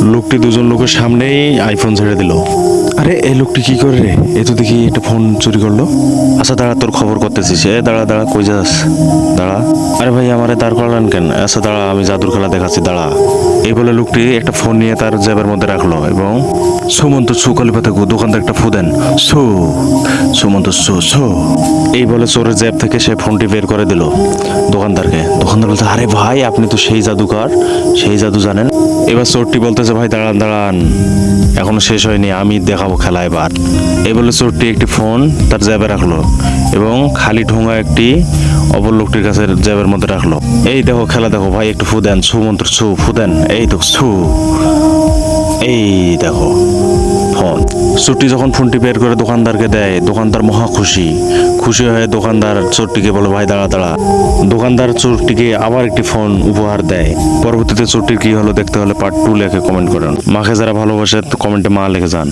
লোকটি দুজন লোকের সামনেই আইফোন ছেড়ে দিল। আরে এই লোকটি কি করে রে? এ তো দেখি একটা ফোন চুরি করলো। আচ্ছা দাঁড়া, তোর খবর করতেছিস। দাঁড়া দাঁড়া, কই যাস? দাঁড়া। আরে ভাই আমারে দাঁড় করালেন কেন? আচ্ছা দাঁড়া, আমি জাদুর খেলা দেখাচ্ছি, দাঁড়া। এই বলে লোকটি একটা ফোন নিয়ে তার জেবের মধ্যে রাখলো এবং সুমন্ত সু কলিপাতা দোকানদার একটা ফু দেন। সু সুমন্ত সু সু এই বলে চোরের জেব থেকে সে ফোনটি বের করে দিল দোকানদারকে। দোকানদার বলতে, আরে ভাই আপনি তো সেই জাদুকর, সেই জাদু জানেন। এবার চোরটি বলতেছে, ভাই দাঁড়ান দাঁড়ান, এখনো শেষ হয়নি, আমি দেখাবো খেলা এবার। এই বলে চোরটি একটি ফোন তার জ্যাবে রাখলো এবং খালি ঠোঙা একটি অপর লোকটির কাছে জ্যাবের মধ্যে রাখলো। এই দেখো খেলা দেখো ভাই, একটু ফু দেন, ছু মন্ত্র ছু, ফু দেন, এই তো ছু। এই দেখো ফোন। চোরটি যখন ফোনটি বের করে দোকানদারকে দেয়, দোকানদার মহা খুশি। খুশি হয়ে দোকানদার চোরটিকে বলে, ভাই দাঁড়া দাঁড়া। দোকানদার চোরটিকে আবার একটি ফোন উপহার দেয়। পরবর্তীতে চোরটির কি হলো দেখতে হলে পার্ট 2 লেখে কমেন্ট করেন। মাকে যারা ভালোবাসে কমেন্টে মা লিখে যান।